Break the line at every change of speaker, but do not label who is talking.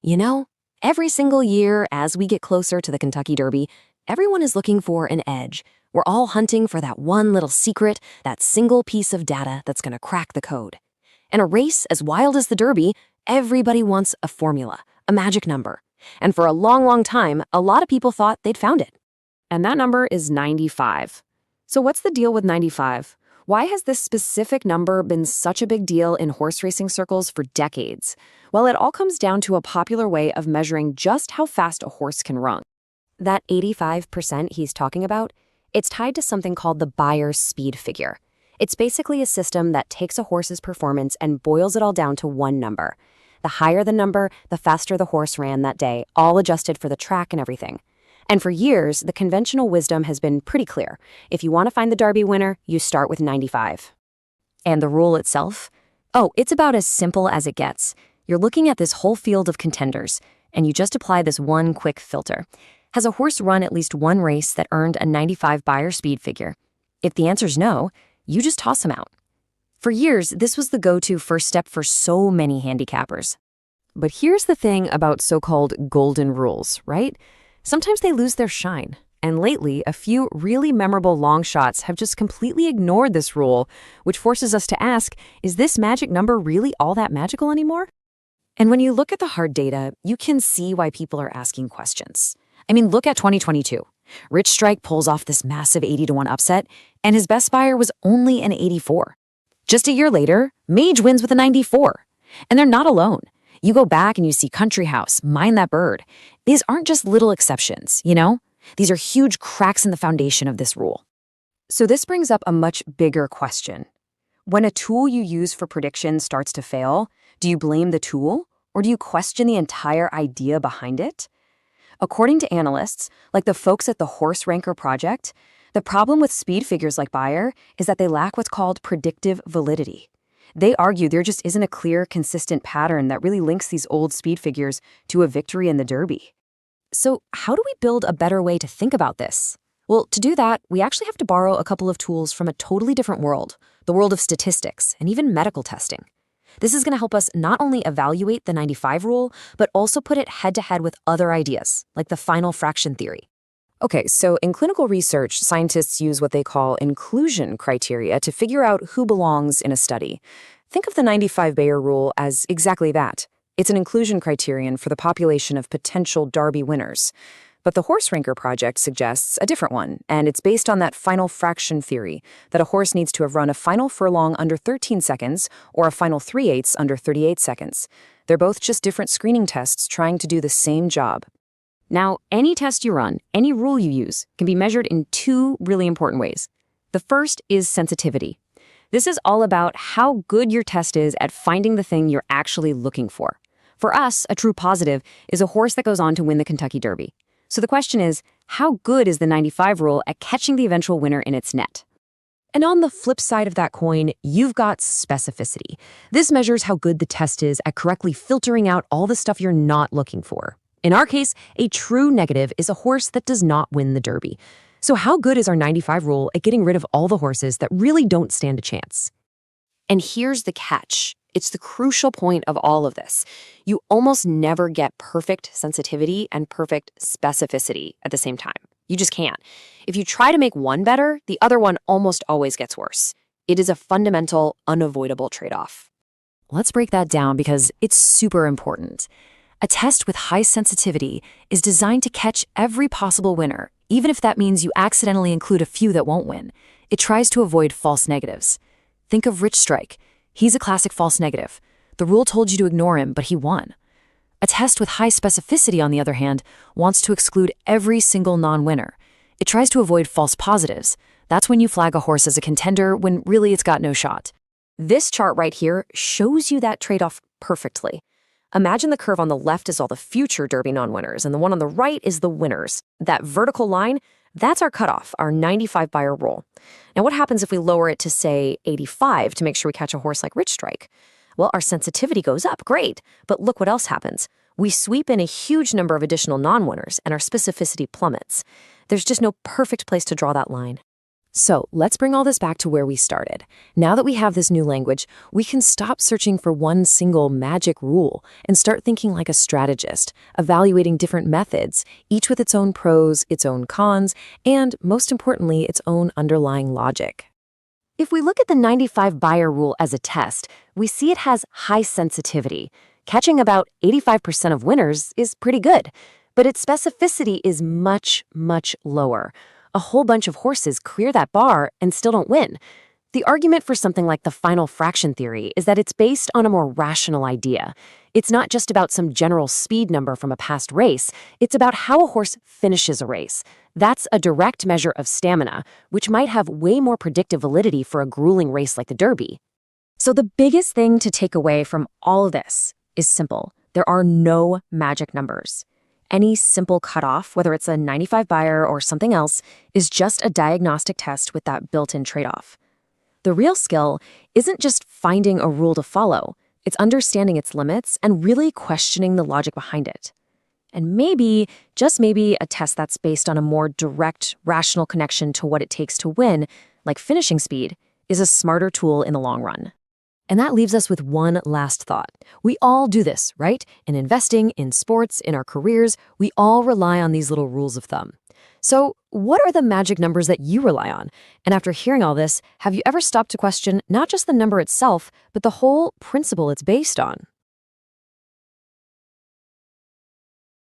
You know, every single year as we get closer to the Kentucky Derby, everyone is looking for an edge. We're all hunting for that one little secret, that single piece of data that's going to crack the code. In a race as wild as the Derby, everybody wants a formula, a magic number. And for a long, long time, a lot of people thought they'd found it.
And that number is 95. So what's the deal with 95? Why has this specific number been such a big deal in horse racing circles for decades? Well, it all comes down to a popular way of measuring just how fast a horse can run.
That 85% he's talking about, it's tied to something called the Bayer's speed figure. It's basically a system that takes a horse's performance and boils it all down to one number. The higher the number, the faster the horse ran that day, all adjusted for the track and everything. And for years, the conventional wisdom has been pretty clear. If you want to find the Derby winner, you start with 95. And the rule itself? Oh, it's about as simple as it gets. You're looking at this whole field of contenders, and you just apply this one quick filter. Has a horse run at least one race that earned a 95 Bayer speed figure? If the answer's no, you just toss him out. For years, this was the go-to first step for so many handicappers.
But here's the thing about so-called golden rules, right? Sometimes they lose their shine. And lately, a few really memorable long shots have just completely ignored this rule, which forces us to ask, is this magic number really all that magical anymore?
And when you look at the hard data, you can see why people are asking questions. I mean, look at 2022. Rich Strike pulls off this massive 80-1 upset, and his best Bayer was only an 84. Just a year later, Mage wins with a 94. And they're not alone. You go back and you see Country House, Mind That Bird. These aren't just little exceptions, you know? These are huge cracks in the foundation of this rule. So this brings up a much bigger question. When a tool you use for prediction starts to fail, do you blame the tool, or do you question the entire idea behind it? According to analysts, like the folks at the Horse Ranker Project, the problem with speed figures like Bayer is that they lack what's called predictive validity. They argue there just isn't a clear, consistent pattern that really links these old speed figures to a victory in the Derby. So how do we build a better way to think about this? Well, to do that, we actually have to borrow a couple of tools from a totally different world, the world of statistics and even medical testing. This is going to help us not only evaluate the 95 rule, but also put it head-to-head with other ideas, like the final fraction theory. Okay, so in clinical research, scientists use what they call inclusion criteria to figure out who belongs in a study. Think of the 95 Bayer rule as exactly that. It's an inclusion criterion for the population of potential Derby winners. But the Horse Ranker Project suggests a different one, and it's based on that final fraction theory, that a horse needs to have run a final furlong under 13 seconds or a final 3/8 under 38 seconds. They're both just different screening tests trying to do the same job. Now, any test you run, any rule you use, can be measured in two really important ways. The first is sensitivity. This is all about how good your test is at finding the thing you're actually looking for. For us, a true positive is a horse that goes on to win the Kentucky Derby. So the question is, how good is the 95 rule at catching the eventual winner in its net? And on the flip side of that coin, you've got specificity. This measures how good the test is at correctly filtering out all the stuff you're not looking for. In our case, a true negative is a horse that does not win the Derby. So how good is our 95 rule at getting rid of all the horses that really don't stand a chance? And here's the catch. It's the crucial point of all of this. You almost never get perfect sensitivity and perfect specificity at the same time. You just can't. If you try to make one better, the other one almost always gets worse. It is a fundamental, unavoidable trade-off. Let's break that down because it's super important. A test with high sensitivity is designed to catch every possible winner, even if that means you accidentally include a few that won't win. It tries to avoid false negatives. Think of Rich Strike. He's a classic false negative. The rule told you to ignore him, but he won. A test with high specificity, on the other hand, wants to exclude every single non-winner. It tries to avoid false positives. That's when you flag a horse as a contender when really it's got no shot. This chart right here shows you that trade-off perfectly. Imagine the curve on the left is all the future Derby non-winners, and the one on the right is the winners. That vertical line, that's our cutoff, our 95 Bayer rule. Now, what happens if we lower it to, say, 85 to make sure we catch a horse like Rich Strike? Well, our sensitivity goes up, great, but look what else happens. We sweep in a huge number of additional non-winners, and our specificity plummets. There's just no perfect place to draw that line.
So let's bring all this back to where we started. Now that we have this new language, we can stop searching for one single magic rule and start thinking like a strategist, evaluating different methods, each with its own pros, its own cons, and most importantly, its own underlying logic. If we look at the 95 buyer rule as a test, we see it has high sensitivity. Catching about 85% of winners is pretty good, but its specificity is much, much lower. A whole bunch of horses clear that bar and still don't win. The argument for something like the final fraction theory is that it's based on a more rational idea. It's not just about some general speed number from a past race, it's about how a horse finishes a race. That's a direct measure of stamina, which might have way more predictive validity for a grueling race like the Derby. So the biggest thing to take away from all of this is simple. There are no magic numbers. Any simple cutoff, whether it's a 95 buyer or something else, is just a diagnostic test with that built-in trade-off. The real skill isn't just finding a rule to follow, it's understanding its limits and really questioning the logic behind it. And maybe, just maybe, a test that's based on a more direct, rational connection to what it takes to win, like finishing speed, is a smarter tool in the long run. And that leaves us with one last thought. We all do this, right? In investing, in sports, in our careers, we all rely on these little rules of thumb. So what are the magic numbers that you rely on? And after hearing all this, have you ever stopped to question not just the number itself, but the whole principle it's based on?